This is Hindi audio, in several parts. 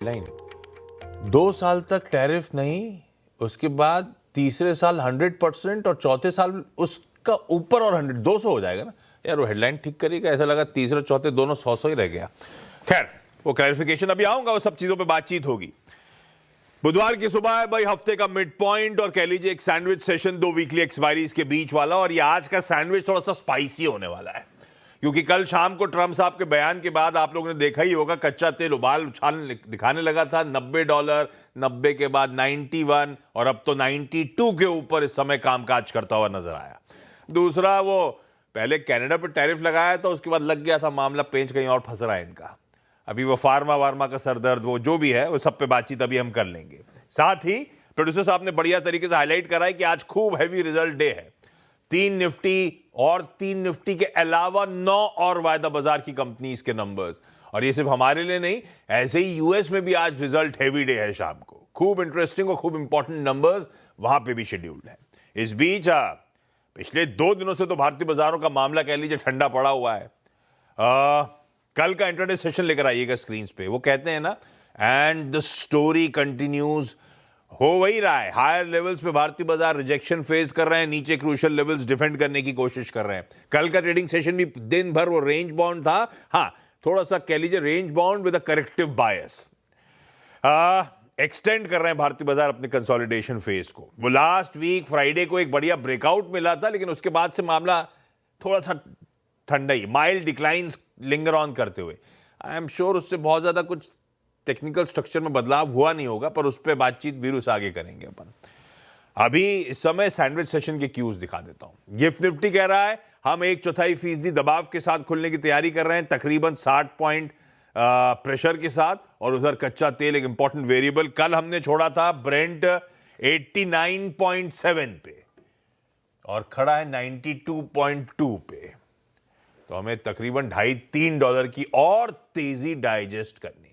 लाइन 2 साल तक टैरिफ नहीं, उसके बाद तीसरे साल 100% और चौथे साल उसका ऊपर और 200 हो जाएगा ना यार। वो हेडलाइन ठीक करेगा, ऐसा लगा तीसरे चौथे दोनों 100 ही रह गया। खैर वो क्लैरिफिकेशन अभी आऊंगा, वो सब चीजों पे बातचीत होगी। बुधवार की सुबह है भाई, हफ्ते का मिड पॉइंट और कह लीजिए एक सैंडविच सेशन 2 वीकली एक्सपायरीज के बीच वाला। और ये आज का सैंडविच थोड़ा सा स्पाइसी होने वाला है, क्योंकि कल शाम को ट्रम्प साहब के बयान के बाद आप लोगों ने देखा ही होगा, कच्चा तेल उबाल उछाल दिखाने लगा था। $90, 90 के बाद 91 और अब तो 92 के ऊपर इस समय कामकाज करता हुआ नजर आया। दूसरा, वो पहले कनाडा पर टैरिफ लगाया था, उसके बाद लग गया था मामला पेंच, कहीं और फंस रहा है इनका। अभी वो फार्मा वार्मा का सरदर्द, वो जो भी है, वो सब पे बातचीत अभी हम कर लेंगे। साथ ही प्रोड्यूसर साहब ने बढ़िया तरीके से हाईलाइट करा है कि आज खूब हैवी रिजल्ट डे है। 3 निफ्टी और 3 निफ्टी के अलावा 9 और वायदा बाजार की कंपनीज के नंबर्स। और ये सिर्फ हमारे लिए नहीं, ऐसे ही यूएस में भी आज रिजल्ट हैवी डे है शाम को। खूब इंटरेस्टिंग और खूब इंपॉर्टेंट नंबर्स वहां पे भी शेड्यूल्ड है। इस बीच पिछले 2 दिनों से तो भारतीय बाजारों का मामला कह लीजिए ठंडा पड़ा हुआ है। कल का इंटरडे सेशन लेकर आइएगा स्क्रीन पे। वो कहते हैं ना, एंड द स्टोरी कंटिन्यूज। हो वही रहा है, हायर लेवल्स पे भारतीय बाजार रिजेक्शन फेस कर रहे हैं, नीचे क्रूशियल लेवल्स डिफेंड करने की कोशिश कर रहे हैं। कल का ट्रेडिंग सेशन भी दिन भर वो रेंज बाउंड था। हाँ, थोड़ा सा कह लीजिए range bound with a corrective bias. Extend कर रहे हैं भारतीय बाजार अपने कंसोलिडेशन फेज को। वो लास्ट वीक फ्राइडे को एक बढ़िया ब्रेकआउट मिला था, लेकिन उसके बाद से मामला थोड़ा सा ठंडा ही, माइल्ड डिक्लाइंस लिंगर ऑन करते हुए। आई एम श्योर उससे बहुत ज्यादा कुछ टेक्निकल स्ट्रक्चर में बदलाव हुआ नहीं होगा, पर उस पर बातचीत वीरू से आगे करेंगे अपन। अभी इस समय सैंडविच सेशन के क्यूज दिखा देता हूं। गिफ्ट निफ्टी कह रहा है हम 1/4% दबाव के साथ खुलने की तैयारी कर रहे हैं, तकरीबन 60 पॉइंट प्रेशर के साथ। और उधर कच्चा तेल एक इंपॉर्टेंट वेरिएबल, कल हमने छोड़ा था ब्रेंट 89.7 पे और खड़ा है 92.2 पे। तो हमें तकरीबन $2.5-3 की और तेजी डाइजेस्ट करनी है।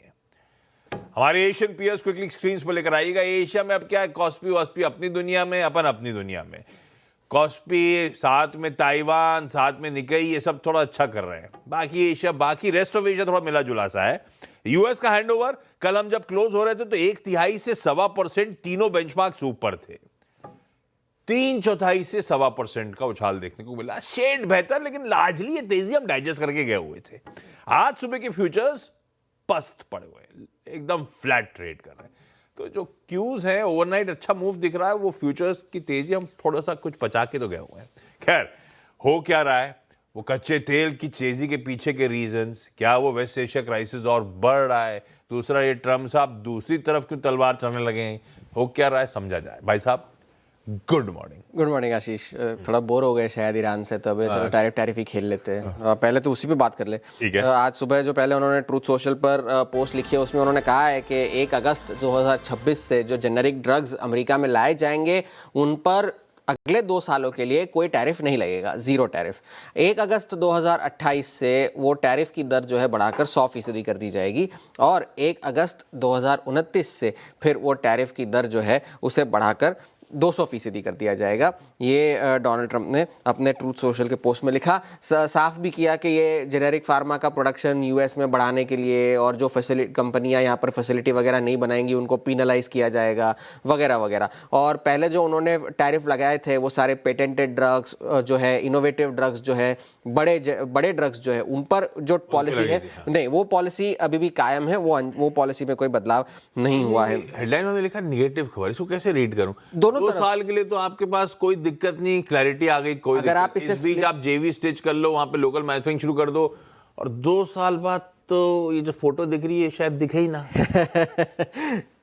हमारे एशियन पीयर्स क्विकली स्क्रीन पर लेकर आइएगा। एशिया में अब क्या है, कॉस्पी वॉस्पी अपनी दुनिया में, अपन अपनी दुनिया में। कॉस्पी साथ में ताइवान, साथ में निकाई, ये सब थोड़ा अच्छा कर रहे हैं। बाकी एशिया, बाकी रेस्ट ऑफ एशिया थोड़ा मिला जुला सा है। यूएस का हैंडओवर कल हम जब क्लोज हो रहे थे तो 1/3 से 1.25% तीनों बेंचमार्क्स ऊपर थे। 3/4 से 1.25% का उछाल देखने को मिला। शेड बेहतर, लेकिन लार्जली ये तेजी हम डाइजेस्ट करके गए हुए थे। आज सुबह के फ्यूचर्स पस्त पड़े हुए, एकदम फ्लैट ट्रेड कर रहे हैं। तो जो क्यूज है, ओवरनाइट अच्छा मूव दिख रहा है, वो फ्यूचर्स की तेजी हम थोड़ा सा कुछ बचा के तो गए हुए हैं। खैर, हो क्या रहा है, वो कच्चे तेल की तेजी के पीछे के रीजंस क्या, वो वेस्ट एशिया क्राइसिस और बढ़ रहा है, दूसरा ये ट्रम्प साहब दूसरी तरफ क्यों तलवार चलने लगे हैं, हो क्या रहा है, समझा जाए। भाई साहब गुड मॉर्निंग। गुड मॉर्निंग आशीष। थोड़ा बोर हो गए शायद ईरान से, तो अभी चलो टैरिफ ही खेल लेते हैं। पहले तो उसी पे बात कर ले। ठीक है। आज सुबह जो पहले उन्होंने ट्रूथ सोशल पर पोस्ट लिखी है, उसमें उन्होंने कहा है कि 1 अगस्त 2026 से जो जेनेरिक ड्रग्स अमेरिका में लाए जाएंगे उन पर अगले 2 सालों के लिए कोई टैरिफ नहीं लगेगा, 0 टैरिफ। 1 अगस्त 2028 से वो टैरिफ की दर जो है बढ़ाकर 100% कर दी जाएगी और 1 अगस्त 2029 से फिर वो टैरिफ की दर जो है उसे बढ़ाकर 200% कर दिया जाएगा। ये डोनाल्ड ट्रंप ने अपने ट्रूथ सोशल के पोस्ट में लिखा। साफ भी किया कि ये जेनेरिक फार्मा का प्रोडक्शन यूएस में बढ़ाने के लिए और जो कंपनियां यहाँ पर फैसिलिटी वगैरह नहीं बनाएंगी उनको पिनलाइज किया जाएगा वगैरह वगैरह। और पहले जो उन्होंने टैरिफ लगाए थे वो सारे पेटेंटेड ड्रग्स जो है, इनोवेटिव ड्रग्स जो है, बड़े ड्रग्स जो है, उन पर जो पॉलिसी है, नहीं, वो पॉलिसी अभी भी कायम है। वो पॉलिसी में कोई बदलाव नहीं हुआ है। हेडलाइन में लिखा नेगेटिव खबर, इसको कैसे रीड करूं? दोनों 2 साल के लिए तो आपके पास कोई दिक्कत नहीं, क्लैरिटी आ गई, कोई अगर आप इस बीच आप जेवी स्टिच कर लो, वहां पे लोकल मैन्युफैक्चरिंग शुरू कर दो, और 2 साल बाद तो ये जो फोटो दिख रही है शायद दिखे ही ना।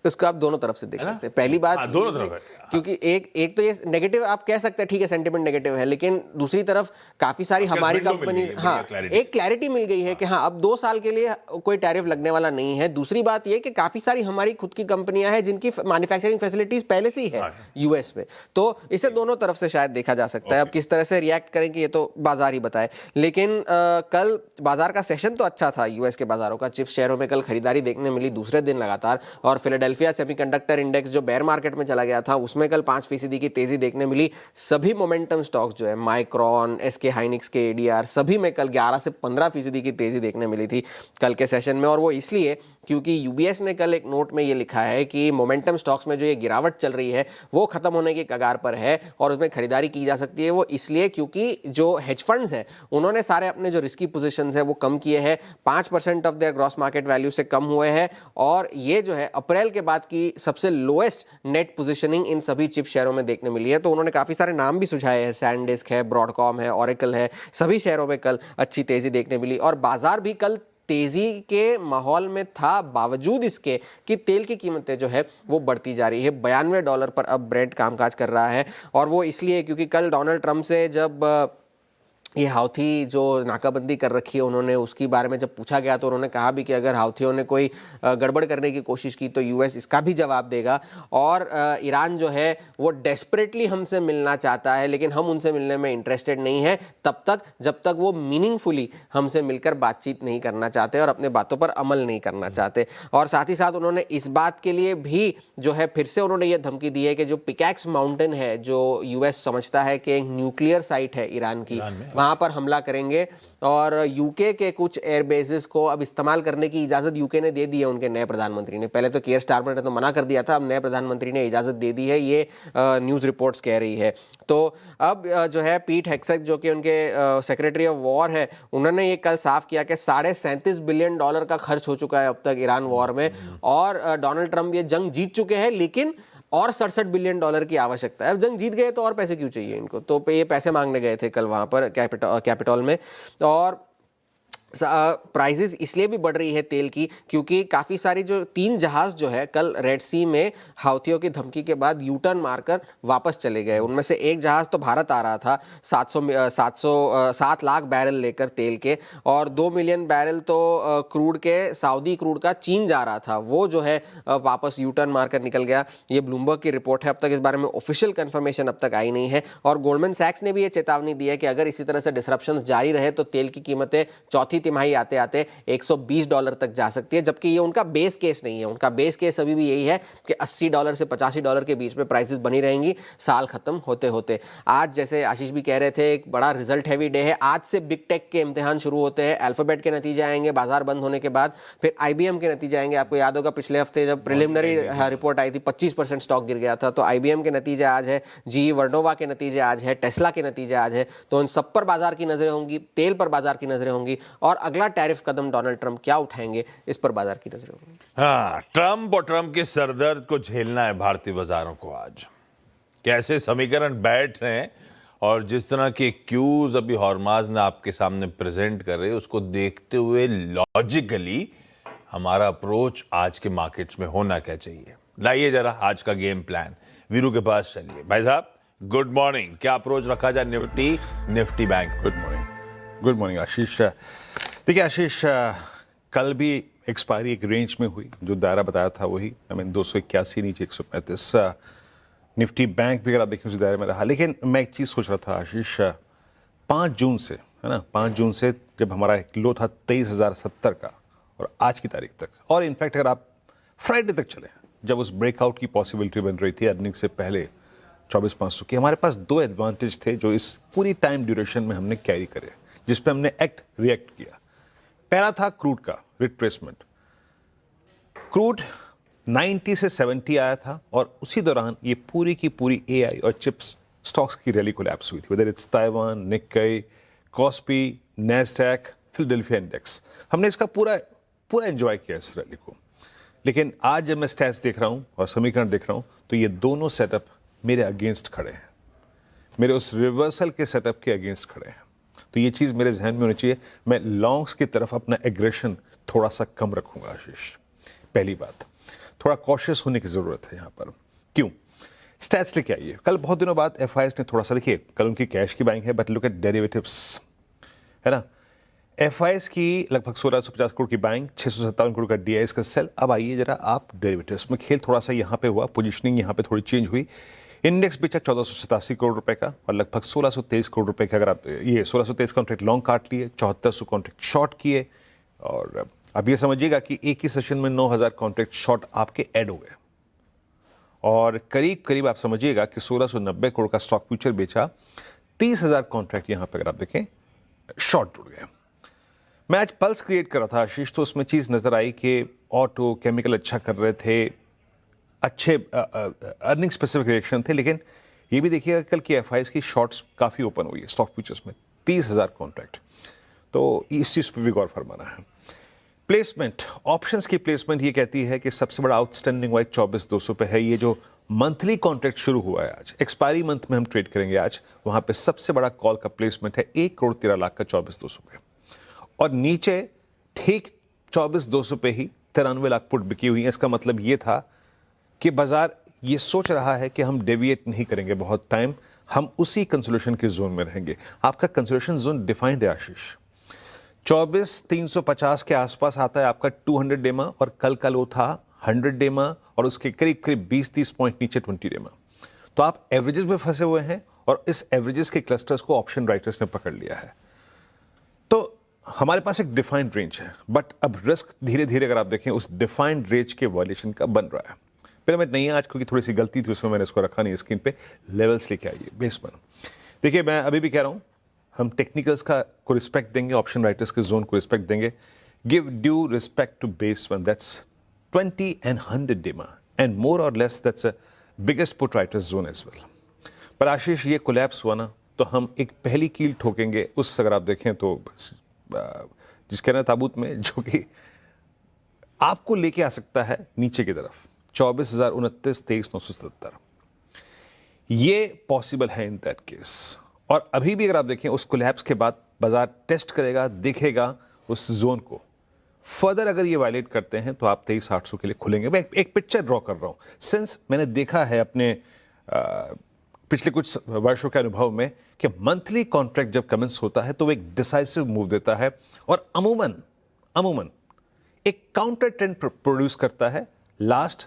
उसको आप दोनों तरफ से देख सकते हैं। पहली बात दोनों तरफ है, क्योंकि एक तो ये नेगेटिव आप कह सकते हैं, ठीक है, सेंटिमेंट नेगेटिव है, लेकिन दूसरी तरफ काफी सारी हमारी कंपनी, हाँ, एक क्लैरिटी मिल गई है कि हाँ अब 2 साल के लिए कोई टैरिफ लगने वाला नहीं है। दूसरी बात ये कि काफी सारी हमारी खुद की कंपनियां हैं जिनकी मैन्युफैक्चरिंग फैसिलिटीज पहले से ही है यूएस में, तो इसे दोनों तरफ से शायद देखा जा सकता है। अब किस तरह से रिएक्ट करेंगे ये तो बाजार ही बताए। लेकिन कल बाजार का सेशन तो अच्छा था यूएस के बाजारों का। चिप्स शेयरों में कल खरीदारी देखने मिली दूसरे दिन लगातार, और फिलाडेल्फिया सेमीकंडक्टर इंडेक्स जो बेयर मार्केट में चला गया था उसमें कल 5% की तेजी देखने मिली। सभी मोमेंटम स्टॉक्स जो है, माइक्रॉन, एसके हाइनिक्स के एडीआर, सभी में कल 11 से 15% की तेजी देखने मिली थी कल के सेशन में। और वो इसलिए क्योंकि यूबीएस ने कल एक नोट में ये लिखा है कि मोमेंटम स्टॉक्स में जो ये गिरावट चल रही है वो खत्म होने की कगार पर है और उसमें खरीदारी की जा सकती है। वो इसलिए क्योंकि जो हेज फंड्स हैं उन्होंने सारे अपने जो रिस्की पोजीशंस है वो कम किए हैं, 5% of their gross market value से कम हुए हैं और ये जो है अप्रैल के बाद की सबसे लोएस्ट नेट पोजीशनिंग इन सभी चिप शेयरों में देखने मिली है। तो उन्होंने काफी सारे नाम भी सुझाए हैं, सैनडिस्क है, ब्रॉडकॉम है, ऑरेकल है, सभी शेयरों में कल अच्छी तेजी देखने मिली और बाजार भी कल तेजी के माहौल में था, बावजूद इसके कि तेल की कीमतें जो है वो बढ़ती जा रही है। $92 पर अब ब्रेंट कामकाज कर रहा है और वो इसलिए क्योंकि कल डोनाल्ड ट्रंप से जब ये हाउथी जो नाकाबंदी कर रखी है उन्होंने उसकी बारे में जब पूछा गया तो उन्होंने कहा भी कि अगर हाउथियों ने कोई गड़बड़ करने की कोशिश की तो यूएस इसका भी जवाब देगा और ईरान जो है वो डेस्परेटली हमसे मिलना चाहता है लेकिन हम उनसे मिलने में इंटरेस्टेड नहीं है तब तक जब तक वो मीनिंगफुली हमसे मिलकर बातचीत नहीं करना चाहते और अपने बातों पर अमल नहीं करना चाहते। और साथ ही साथ उन्होंने इस बात के लिए भी जो है फिर से उन्होंने ये धमकी दी है कि जो पिकैक्स माउंटेन है जो यूएस समझता है कि एक न्यूक्लियर साइट है ईरान की, वहां पर हमला करेंगे और यूके के कुछ एयरबेसेस को अब इस्तेमाल करने की इजाजत यूके ने दे दी है उनके नए प्रधानमंत्री ने। पहले तो कियर स्टारमर ने तो मना कर दिया था, अब नए प्रधानमंत्री ने इजाजत दे दी है, ये न्यूज़ रिपोर्ट्स कह रही है। तो अब जो है पीट हेग्सेथ जो कि उनके सेक्रेटरी ऑफ वॉर है उन्होंने ये कल साफ किया कि $37 बिलियन का खर्च हो चुका है अब तक ईरान वॉर में और डोनाल्ड ट्रंप ये जंग जीत चुके हैं लेकिन और $67 बिलियन की आवश्यकता है। अब जंग जीत गए तो और पैसे क्यों चाहिए इनको, तो ये पैसे मांगने गए थे कल वहां पर कैपिटॉल में। और प्राइजेस इसलिए भी बढ़ रही है तेल की क्योंकि काफ़ी सारी जो 3 जहाज़ जो है कल रेड सी में हाउथियों की धमकी के बाद यू टर्न मारकर वापस चले गए। उनमें से एक जहाज़ तो भारत आ रहा था 7 लाख बैरल लेकर तेल के और 2 मिलियन बैरल तो क्रूड के सऊदी क्रूड का चीन जा रहा था, वो जो है वापस यू टर्न मारकर निकल गया। ये ब्लूमबर्ग की रिपोर्ट है, अब तक इस बारे में ऑफिशियल कंफर्मेशन अब तक आई नहीं है। और गोल्डमैन सैक्स ने भी ये चेतावनी दी है कि अगर इसी तरह से डिसरप्शंस जारी रहे तो तेल की कीमतें चौथी तिमाही आते आते $120 तक जा सकती है, जबकि ये उनका बेस केस नहीं है। उनका बेस केस अभी भी यही है कि $80 से $85 के बीच में प्राइसेस बनी रहेंगी साल खत्म होते होते। आज जैसे आशीष भी कह रहे थे एक बड़ा रिजल्ट हैवी डे है, आज से बिग टेक के इम्तिहान शुरू होते हैं। अल्फाबेट के नतीजे आएंगे बाजार बंद होने के बाद, फिर IBM के नतीजे आएंगे। आपको याद होगा पिछले हफ्ते जब प्रिलिमिनरी रिपोर्ट आई थी 25% स्टॉक गिर गया था, तो IBM के नतीजे आज है, GE वर्नोवा के नतीजे आज है, टेस्ला के नतीजे आज है। तो इन सब पर बाजार की नजरें होंगी, तेल पर बाजार की नजरें होंगी और अगला टैरिफ कदम डोनाल्ड ट्रंप क्या उठाएंगे इस पर बाजार की नजरें होंगी। हाँ, ट्रंप और ट्रंप के सरदर्द को झेलना है भारतीय बाजारों को। आज कैसे समीकरण बैठ रहे हैं और जिस तरह के क्यूज अभी हॉर्माज ने आपके सामने प्रेजेंट कर रहे हैं उसको देखते हुए लॉजिकली हमारा अप्रोच आज के मार्केट्स में होना क्या चाहिए। लाइए जरा आज का गेम प्लान, वीरू के पास चलिए। भाई साहब गुड मॉर्निंग, क्या अप्रोच रखा जाए निफ्टी बैंक? गुड मॉर्निंग आशीष। देखिए आशीष, कल भी एक्सपायरी एक रेंज में हुई, जो दायरा बताया था वही, 281 नीचे 135। निफ्टी बैंक भी अगर आप देखें उसी दायरे में रहा। लेकिन मैं एक चीज़ सोच रहा था आशीष, 5 जून से है ना, 5 जून से जब हमारा एक लो था 23,070 का और आज की तारीख तक, और इनफैक्ट अगर आप फ्राइडे तक चले जब उस ब्रेकआउट की पॉसिबिलिटी बन रही थी अर्निंग से पहले 24,500 की, हमारे पास 2 एडवांटेज थे जो इस पूरी टाइम ड्यूरेशन में हमने कैरी करे, जिस पे हमने रिएक्ट किया। पहला था क्रूड का रिट्रेसमेंट। क्रूड 90 से 70 आया था और उसी दौरान ये पूरी की पूरी AI और चिप्स स्टॉक्स की रैली कोलैप्स हुई थी, whether it's Taiwan, Nikkei, KOSPI, Nasdaq, Philadelphia index. हमने इसका पूरा एंजॉय किया इस रैली को। लेकिन आज जब मैं स्टैट्स देख रहा हूँ और समीकरण देख रहा हूँ तो ये दोनों सेटअप मेरे अगेंस्ट खड़े हैं, मेरे उस रिवर्सल के सेटअप के अगेंस्ट खड़े हैं। तो ये चीज़ मेरे जहन में होनी चाहिए। मैं लॉन्ग्स की तरफ अपना एग्रेशन थोड़ा सा कम रखूंगा आशीष। पहली बात, थोड़ा कॉशियस होने की ज़रूरत है यहाँ पर। क्यों? स्टैट्स लेके आइए। कल बहुत दिनों बाद FIs ने थोड़ा सा, देखिए कल उनकी कैश की बाइंग है, बट लुक एट डेरिवेटिव्स, है ना। FIs की लगभग 1650 करोड़ की बाइंग, 657 करोड़ का DIs का सेल। अब आइए जरा आप डेरिवेटिव्स में खेल थोड़ा सा यहाँ पे हुआ, पोजिशनिंग यहाँ पे थोड़ी चेंज हुई। इंडेक्स बेचा 1487 करोड़ रुपए का और लगभग 1623 करोड़ रुपए का, अगर आप ये 1623 कॉन्ट्रैक्ट लॉन्ग काट लिए, 7400 कॉन्ट्रैक्ट शॉर्ट किए। और अब ये समझिएगा कि एक ही सेशन में 9000 कॉन्ट्रैक्ट शॉर्ट आपके ऐड हो गए और करीब करीब आप समझिएगा कि 1690 करोड़ का स्टॉक फ्यूचर बेचा, 30,000 कॉन्ट्रैक्ट यहाँ पर अगर आप देखें शॉर्ट जुड़ गए। मैं आज पल्स क्रिएट कर रहा था आशीष, तो उसमें चीज़ नज़र आई कि ऑटो केमिकल अच्छा कर रहे थे, अच्छे अर्निंग स्पेसिफिक रिएक्शन थे, लेकिन ये भी देखिएगा कल की एफआईज की शॉर्ट्स काफ़ी ओपन हुई है स्टॉक फ्यूचर्स में, 30,000 कॉन्ट्रैक्ट। तो इस चीज़ पर भी गौर फरमाना है। प्लेसमेंट, ऑप्शंस की प्लेसमेंट ये कहती है कि सबसे बड़ा आउटस्टैंडिंग वाइज 24,200 पे है। ये जो मंथली कॉन्ट्रैक्ट शुरू हुआ है आज, एक्सपायरी मंथ में हम ट्रेड करेंगे आज, वहाँ पे सबसे बड़ा कॉल का प्लेसमेंट है 1,13,00,000 का 24,200 पे, और नीचे ठीक 24,200 पे ही 93,00,000 पुट बिकी हुई है। इसका मतलब ये था कि बाजार ये सोच रहा है कि हम डेविएट नहीं करेंगे बहुत टाइम, हम उसी कंसोलिडेशन के जोन में रहेंगे। आपका कंसोलिडेशन जोन डिफाइंड है आशीष, 24,350 के आसपास आता है आपका 200 डेमा, और कल का लो था 100 डेमा, और उसके करीब करीब 20-30 पॉइंट नीचे 20 डेमा। तो आप एवरेजेस में फंसे हुए हैं, और इस एवरेजेस के क्लस्टर्स को ऑप्शन राइटर्स ने पकड़ लिया है। तो हमारे पास एक डिफाइंड रेंज है, बट अब रिस्क धीरे धीरे अगर आप देखें उस डिफाइंड रेंज के वायलेशन का बन रहा है। पिरामिड नहीं है आज, क्योंकि थोड़ी सी गलती थी उसमें, मैंने इसको रखा नहीं स्क्रीन पे। लेवल्स लेके आइए बेस पर। देखिए मैं अभी भी कह रहा हूं, हम टेक्निकल्स का को रिस्पेक्ट देंगे, ऑप्शन राइटर्स के जोन को रिस्पेक्ट देंगे। Give due respect to base one, that's 20 and 100 डेमा, and more or less that's a biggest put writers zone as well. पर आशीष ये कोलैप्स हुआ ना, तो हम एक पहली कील ठोकेंगे उस, अगर आप देखें तो जिसके ना ताबूत में, जो कि आपको लेके आ सकता है नीचे की तरफ 24,029, 23,977। ये पॉसिबल है इन दैट केस। और अभी भी अगर आप देखें उस कोलैप्स के बाद बाजार टेस्ट करेगा, देखेगा उस जोन को। फर्दर अगर ये वायलेट करते हैं तो आप 23,800 के लिए खुलेंगे। मैं एक पिक्चर ड्रॉ कर रहा हूं, सिंस मैंने देखा है अपने पिछले कुछ वर्षों के अनुभव में कि मंथली कॉन्ट्रैक्ट जब कमेंस होता है तो वो एक डिसाइसिव मूव देता है, और अमूमन एक काउंटर ट्रेंड प्रोड्यूस करता है लास्ट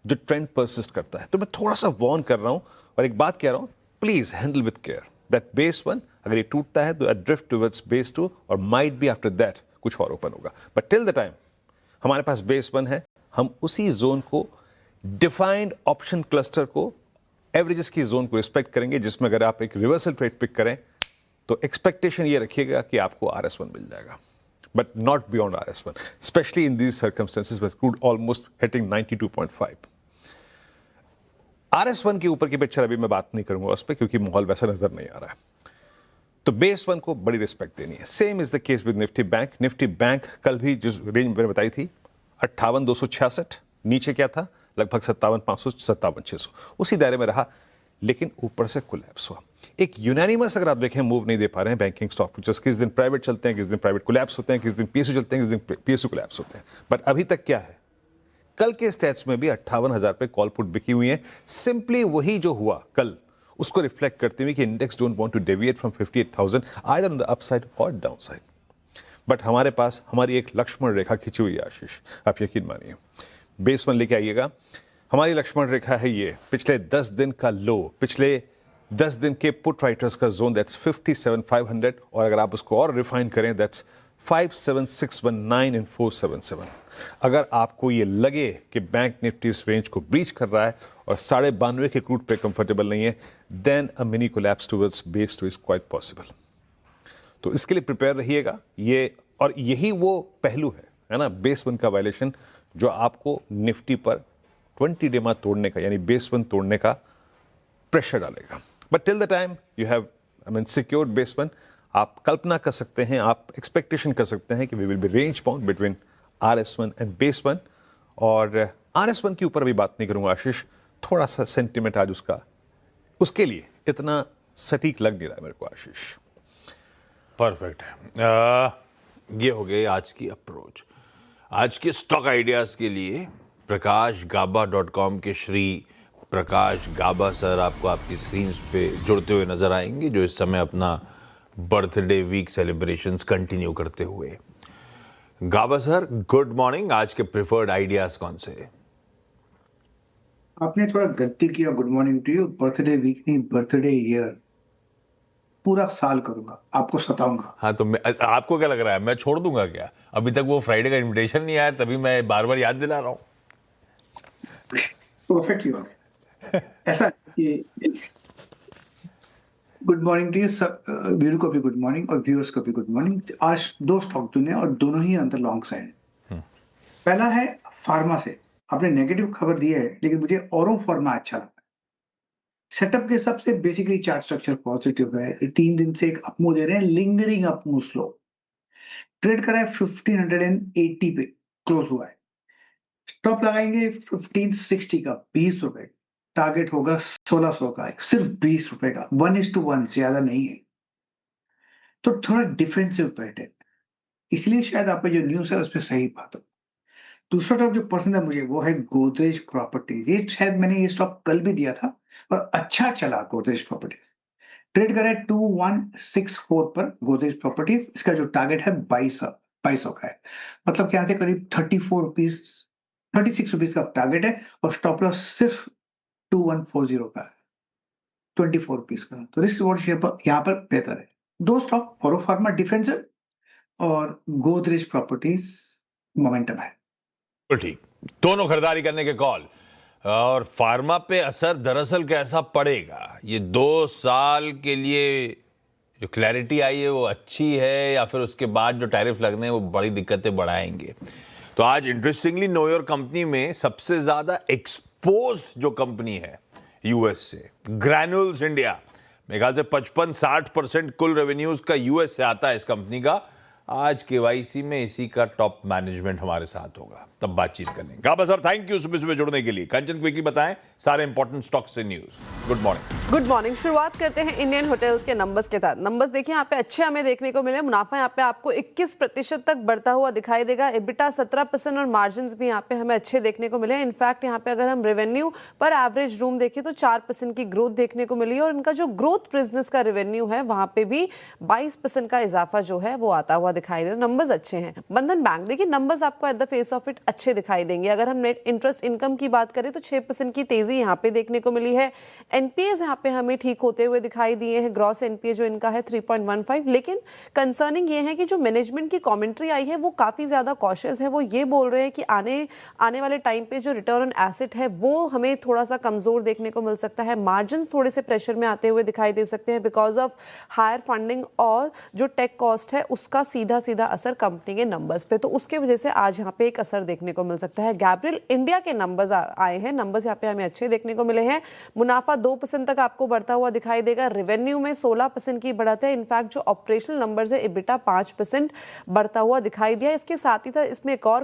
जो ट्रेंड परसिस्ट करता है। तो मैं थोड़ा सा वार्न कर रहा हूं, और एक बात कह रहा हूं, please handle with care that base one अगर ये टूटता है तो ड्रिफ्ट टुवर्ड्स बेस टू, और माइट बी आफ्टर दैट कुछ और ओपन होगा। बट टिल द टाइम हमारे पास बेस वन है, हम उसी जोन को, डिफाइंड ऑप्शन क्लस्टर को, एवरेजेस की जोन को रिस्पेक्ट करेंगे, जिसमें अगर आप एक रिवर्सल ट्रेड पिक करें तो एक्सपेक्टेशन ये रखिएगा कि आपको RS1 मिल जाएगा, but not beyond RS1, specially in these circumstances with crude almost hitting 92.5। RS1 के ऊपर की पिक्चर अभी मैं बात नहीं करूंगा उस पर, क्योंकि माहौल वैसा नजर नहीं आ रहा है। तो बेस वन को बड़ी रिस्पेक्ट देनी है। Same is the case with Nifty bank. Nifty bank कल भी जिस रेंज मैंने बताई थी 58,266, नीचे क्या था लगभग 57,500, 57,600, उसी दायरे में रहा, लेकिन ऊपर से कोलैप्स हुआ। एक यूनानिमस अगर आप देखें मूव नहीं दे पा रहे हैं बैंकिंग स्टॉक फ्यूचर्स। किस दिन प्राइवेट चलते हैं, किस दिन प्राइवेट कोलैप्स होते हैं, किस दिन PSU चलते हैं, किस दिन PSU कोलैप्स होते हैं। बट अभी तक क्या है, कल के स्टैट्स में भी 58,000 पे कॉल पुट बिकी हुई है। सिंपली वही जो हुआ कल उसको रिफ्लेक्ट करते हुए कि index don't want to deviate from 58,000 either on the upside or downside. But हमारे पास हमारी एक लक्ष्मण रेखा खिंची हुई है आशीष, आप यकीन मानिए। बेस वन लेके आइएगा। हमारी लक्ष्मण रेखा है ये पिछले 10 दिन का लो, पिछले 10 दिन के पुट राइटर्स का जोन, दैट्स 57,500, और अगर आप उसको और रिफाइन करें दैट्स 57,619 एंड 477। अगर आपको ये लगे कि बैंक निफ्टी इस रेंज को ब्रीच कर रहा है और 92.5 के क्रूड पे कंफर्टेबल नहीं है, then a mini collapse towards base two is quite possible. तो इसके लिए प्रिपेयर रहिएगा। ये और यही वो पहलू है ना, बेस वन का वायलेशन, जो आपको निफ्टी पर 20 डेमा तोड़ने का, यानी बेस वन तोड़ने का प्रेशर डालेगा। But till the time you have secured base one. आप कल्पना कर सकते हैं, आप एक्सपेक्टेशन कर सकते हैं कि we will be range bound between RS1 and base one. और RS1 के ऊपर अभी बात नहीं करूंगा आशीष, थोड़ा सा सेंटिमेंट आज उसके लिए इतना सटीक लग नहीं रहा है मेरे को आशीष। परफेक्ट है। ये हो गई आज की अप्रोच। आज के स्टॉक आइडियाज के लिए prakashgaba.com के श्री प्रकाश गाबा सर आपको आपकी स्क्रीन पे जुड़ते हुए नजर आएंगे, जो इस समय अपना बर्थडे वीक सेलिब्रेशंस कंटिन्यू करते हुए। गाबा सर गुड मॉर्निंग। आज के प्रिफर्ड आइडियाज कौन से हैं? आपने थोड़ा गलती किया। Good morning to you. Birthday week नहीं, बर्थडे ईयर। पूरा साल करूंगा, आपको सताऊंगा। हाँ तो आपको क्या लग रहा है मैं छोड़ दूंगा क्या? अभी तक वो फ्राइडे का इनविटेशन नहीं आया, तभी मैं बार बार याद दिला रहा हूँ। Perfect you. ऐसा कि गुड मॉर्निंग टू यू सब, वीरू को भी गुड मॉर्निंग और व्यूअर्स को भी गुड मॉर्निंग। आज दो स्टॉक चुने और दोनों ही अंदर लॉन्ग साइड है। पहला है फार्मा से। आपने नेगेटिव खबर दी है लेकिन मुझे औरों फार्मा अच्छा लगा। सेटअप के हिसाब से बेसिकली चार्ट स्ट्रक्चर पॉजिटिव है। 3 दिन से एक अपमूव दे रहे हैं, लिंगरिंग अपमूव स्लो। ट्रेड करा है 1580 पे क्लोज हुआ है। स्टॉप लगाएंगे 1560 का, 20 रुपए। टारगेट होगा 1600 का, सिर्फ 20 रुपए का। 1:1, ज्यादा नहीं है, तो थोड़ा डिफेंसिव बेट है, इसलिए शायद आपका जो न्यूज है उस पर सही बात हो। दूसरा स्टॉक जो पसंद है मुझे वो है गोदरेज प्रॉपर्टीज। ये शायद मैंने ये स्टॉक कल भी दिया था और अच्छा चला गोदरेज प्रॉपर्टीज। ट्रेड करा है 2164 पर गोदरेज प्रॉपर्टीज। इसका जो टारगेट है 2200 का है, मतलब क्या थे करीब 36 रुपीज का टारगेट है और स्टॉप लॉस सिर्फ 2140 का है, 24 रुपीज का। तो रिस्क रिवॉर्ड यहाँ पर बेहतर है। दो स्टॉक, औरो फार्मा डिफेंसिव और गोदरेज प्रॉपर्टीज मोमेंटम है। बिल्कुल ठीक, दोनों खरीदारी करने के कॉल। और फार्मा पे असर दरअसल कैसा पड़ेगा, ये 2 साल के लिए जो क्लैरिटी आई है वो अच्छी है या फिर उसके बाद जो टैरिफ लगने हैं वो बड़ी दिक्कतें बढ़ाएंगे। तो आज इंटरेस्टिंगली नो योर कंपनी में सबसे ज्यादा एक्सपोज्ड जो कंपनी है यूएस से, ग्रैन्यूल्स इंडिया। मेरे ख्याल से 55-60% कुल रेवेन्यूज का यूएस से आता है इस कंपनी का। आज केवाईसी में इसी का टॉप मैनेजमेंट हमारे साथ होगा, तब बातचीत करेंगे। गाबा सर, थैंक यू सुबह सुबह जुड़ने के लिए। कंचन क्विकली बताएं सारे इंपॉर्टेंट स्टॉक्स से news. Good morning. Good morning. शुरुआत करते हैं इंडियन होटल्स के नंबर्स के साथ। नंबर्स देखिए यहाँ पे अच्छे हमें देखने को मिले। मुनाफा यहाँ पे आपको 21% तक बढ़ता हुआ दिखाई देगा। एबिटा 17% और मार्जिन भी यहाँ पे हमें अच्छे देखने को मिले। इनफैक्ट यहाँ पे अगर हम रेवेन्यू पर एवरेज रूम देखें तो 4% की ग्रोथ देखने को मिली है और इनका जो ग्रोथ बिजनेस का रेवेन्यू है वहाँ पे भी 22% का इजाफा जो है वो आता हुआ दिखाई दे। नंबर्स अच्छे हैं। बंधन बैंक देखिए नंबर्स आपको at the face of it अच्छे दिखाई देंगे। अगर हम नेट इंटरेस्ट इनकम की बात करें तो 6% की तेजी यहाँ पे देखने को मिली है। एनपीए यहाँ पे हमें ठीक होते हुए दिखाई दिए हैं। ग्रॉस एनपीए जो इनका है 3.15, लेकिन कंसर्निंग ये है कि जो मैनेजमेंट की कमेंट्री आई है वो काफी ज्यादा कॉशियस है। वो ये बोल रहे हैं कि आने वाले टाइम पे जो रिटर्न ऑन एसेट है वो हमें थोड़ा सा कमजोर देखने को मिल सकता है। मार्जिन थोड़े से प्रेशर में आते हुए दिखाई दे सकते हैं बिकॉज ऑफ हायर फंडिंग और जो टेक कॉस्ट है उसका सीधा सीधा असर कंपनी के नंबर्स पे, तो उसके वजह से आज यहाँ पे एक असर देखने को मिल सकता है। गैब्रियल इंडिया के नंबर्स आए हैं। नंबर्स यहाँ पे हमें अच्छे देखने को मिले हैं। मुनाफा 2% तक आपको बढ़ता हुआ दिखाई देगा। रेवेन्यू में 16% की बढ़त है। इनफैक्ट जो ऑपरेशनल नंबर्स है एबिटा 5% बढ़ता हुआ दिखाई दिया। इसके साथ ही इसमें एक और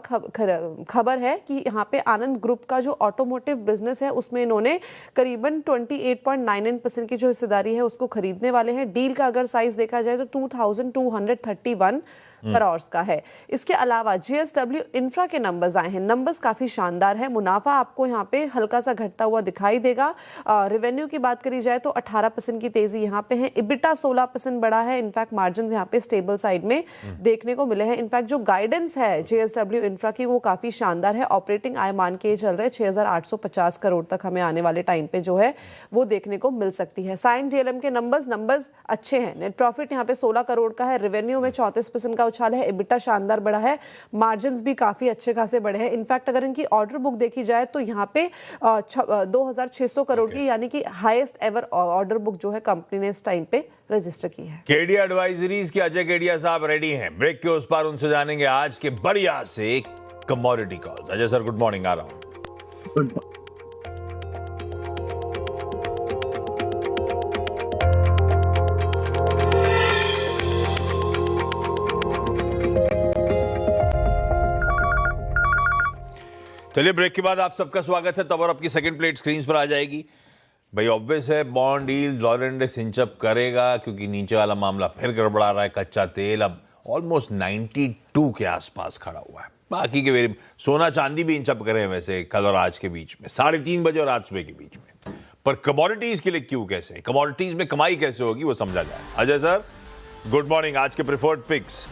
खबर है कि यहाँ पे आनंद ग्रुप का जो ऑटोमोटिव बिजनेस है उसमें इन्होंने करीबन 28.99% की जो हिस्सेदारी है उसको खरीदने वाले हैं। डील का अगर साइज देखा जाए तो 2231 करोड़ का है। इसके अलावा जेएसडब्ल्यू इंफ्रा के नंबर्स आए हैं। नंबर्स काफी शानदार है। मुनाफा आपको यहाँ पे हल्का सा घटता हुआ दिखाई देगा। रेवेन्यू की बात करी जाए तो 18% की तेजी यहाँ पे है। इबिटा 16% बढ़ा है। इनफैक्ट मार्जिन यहाँ पे स्टेबल साइड में देखने को मिले हैं। इनफैक्ट जो गाइडेंस है जेएसडब्ल्यू इंफ्रा की वो काफी शानदार है। ऑपरेटिंग आय मान के चल रहे 6850 करोड़ तक हमें आने वाले टाइम पे जो है वो देखने को मिल सकती है। साइन डीएलएम के नंबर्स अच्छे हैं। नेट प्रॉफिट यहाँ पे 16 करोड़ का है। रेवेन्यू में 34% का उछाल है। एबिटा शानदार बढ़ा है। मार्जिन्स भी काफी अच्छे खासे बढ़े हैं। इनफैक्ट अगर इनकी ऑर्डर बुक देखी जाए तो यहाँ पे 2600 करोड़ की यानी कि हाईएस्ट एवर ऑर्डर बुक जो है कंपनी ने इस टाइम पे रजिस्टर की है। केडिया एडवाइजरीज के अजय केडिया साहब रेडी हैं। ब्रेक के उस पार उनसे जानेंगे आज के बढ़िया से commodity call. Ajay sir good morning, आ रहा हूं। चलिए ब्रेक के बाद आप सबका स्वागत है। तब और आपकी सेकंड प्लेट स्क्रीन पर आ जाएगी। भाई ऑब्वियस है बॉन्ड यील्ड डॉलर इंडेक्स इंचअप करेगा क्योंकि नीचे वाला मामला फिर गड़बड़ा रहा है। कच्चा तेल अब ऑलमोस्ट 92 के आसपास खड़ा हुआ है। बाकी के वेरिएबल सोना चांदी भी इंचअप करे हैं वैसे कल और आज के बीच में, 3:30 बजे और आज सुबह के बीच में। पर कमोडिटीज के लिए क्यों, कैसे कमोडिटीज में कमाई कैसे होगी वो समझा जाए। Ajay sir good morning. आज के preferred pics.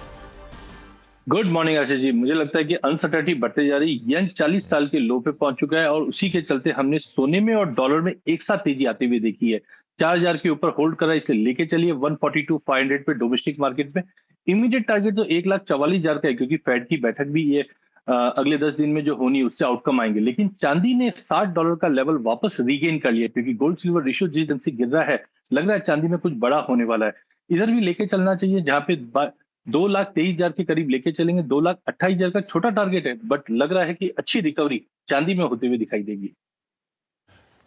Good morning Ashish ji. मुझे लगता है कि अनसर्टेनिटी बढ़ते जा रही। यंग 40 साल के लो पे पहुंच चुका है और उसी के चलते हमने सोने में और डॉलर में एक साथ तेजी आते हुए देखी है। 4000 के ऊपर होल्ड करा, इसे लेके चलिए 142,500 पे डोमेस्टिक मार्केट में। इमीडिएट टारगेट तो 1,44,000 का है क्योंकि फेड की बैठक भी ये अगले 10 दिन में जो होनी है उससे आउटकम आएंगे। लेकिन चांदी ने $60 का लेवल वापस रीगेन कर लिया, क्योंकि गोल्ड सिल्वर रेशियो जिस ढंग से गिर रहा है, लग रहा है चांदी में कुछ बड़ा होने वाला है। इधर भी लेके चलना चाहिए, जहां पे 2,23,000 के करीब लेके चलेंगे। 2,28,000 का छोटा टारगेट है, बट लग रहा है कि अच्छी रिकवरी चांदी में होते हुए दिखाई देगी।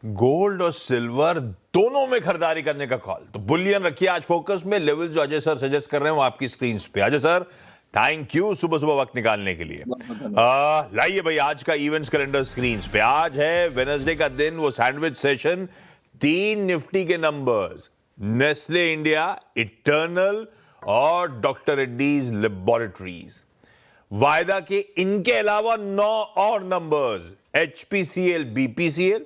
गोल्ड और सिल्वर दोनों में खरीदारी करने का कॉल, तो बुलियन रखिए आज फोकस में। लेवल्स जो अजय सर सजेस्ट कर रहे हैं वो आपकी स्क्रीन पे। अजय सर थैंक यू सुबह सुबह वक्त निकालने के लिए। लाइए भाई आज का इवेंट्स कैलेंडर स्क्रीन पे। आज है वेडनेसडे का दिन, वो सैंडविच सेशन। 3 निफ्टी के नंबर्स, नेस्ले इंडिया, इटर्नल और डॉक्टर रेड्डीज लेबोरेटरीज। वायदा के इनके अलावा 9 और numbers, HPCL, BPCL,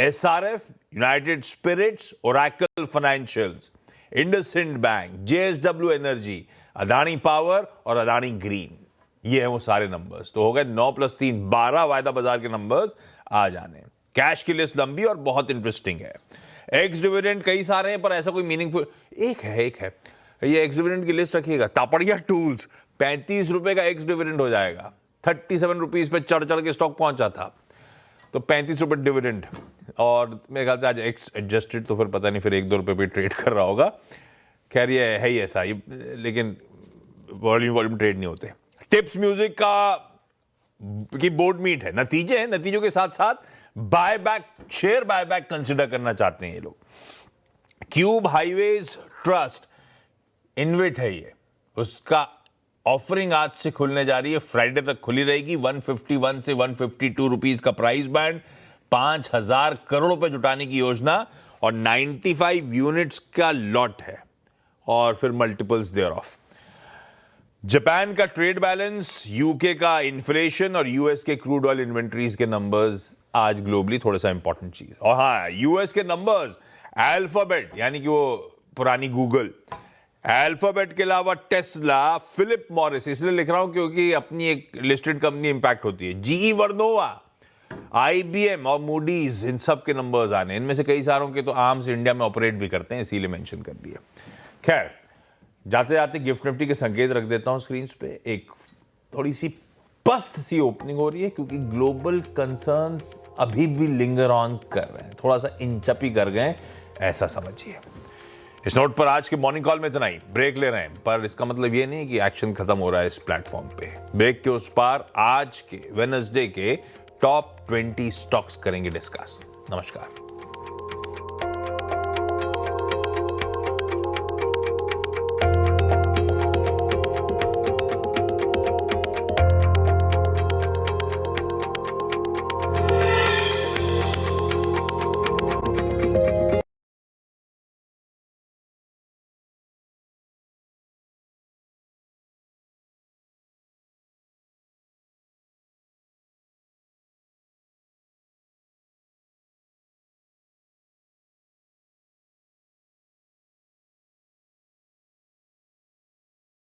SRF, United Spirits, Oracle Financials, IndusInd bank, JSW energy, Adani power और अदानी ग्रीन। ये हैं वो सारे नंबर्स। तो हो गए 9 + 3 12 वायदा बाजार के नंबर्स आ जाने। कैश की लिस्ट लंबी और बहुत इंटरेस्टिंग है। एक्स डिविडेंड कई सारे हैं, पर ऐसा कोई मीनिंगफुल एक है। ये एक्स डिविडेंड की लिस्ट रखिएगा। तापड़िया टूल्स 35 रुपए का एक्स डिविडेंड हो जाएगा। 37 रुपीज पे चढ़ के स्टॉक पहुंचा था, तो 35 रुपए डिविडेंड। और मेरे ख्याल से आज एक्स एडजस्टेड, तो फिर पता नहीं फिर 1-2 रुपए पे ट्रेड कर रहा होगा। खैर ये है ही ऐसा, लेकिन वॉल्यूम ट्रेड नहीं होते। टिप्स म्यूजिक की बोर्ड मीट है, नतीजे हैं, नतीजों के साथ साथ बायबैक, शेयर बायबैक कंसिडर करना चाहते हैं ये लोग। क्यूब हाईवेज ट्रस्ट इन्वेट है ये, उसका ऑफरिंग आज से खुलने जा रही है, फ्राइडे तक खुली रहेगी। 151 से 152 रुपीज का प्राइस बैंड, 5,000 करोड़ रुपए जुटाने की योजना और 95 यूनिट्स का लॉट है, और फिर मल्टीपल्स देयर ऑफ। जापान का ट्रेड बैलेंस, यूके का इन्फ्लेशन और यूएस के क्रूड ऑयल इन्वेंट्रीज के नंबर्स आज ग्लोबली थोड़ा सा इंपॉर्टेंट चीज। और हाँ, यूएस के नंबर्स, अल्फाबेट यानी कि वो पुरानी गूगल, अल्फाबेट के अलावा टेस्ला, फिलिप मॉरिस, इसलिए लिख रहा हूं क्योंकि अपनी एक लिस्टेड कंपनी इंपैक्ट होती है, जीई वर्नोवा, IBM और मूडीज, इन सब के नंबर्स आने। इनमें से कई सारों के तो आर्म्स इंडिया में ऑपरेट भी करते हैं, इसीलिए मेंशन कर दिया। खैर, जाते जाते गिफ्ट निफ्टी के संकेत रख देता हूं स्क्रीन पे। एक थोड़ी सी पस्त सी ओपनिंग हो रही है, क्योंकि ग्लोबल कंसर्न्स अभी भी लिंगर ऑन कर रहे हैं, थोड़ा सा इंचअप ही कर गए, ऐसा समझिए। इस नोट पर आज के मॉर्निंग कॉल में इतना ही। ब्रेक ले रहे हैं, पर इसका मतलब ये नहीं कि एक्शन खत्म हो रहा है इस प्लेटफॉर्म पे। ब्रेक के उस पार आज के वेडनेसडे के टॉप 20 स्टॉक्स करेंगे डिस्कस। नमस्कार।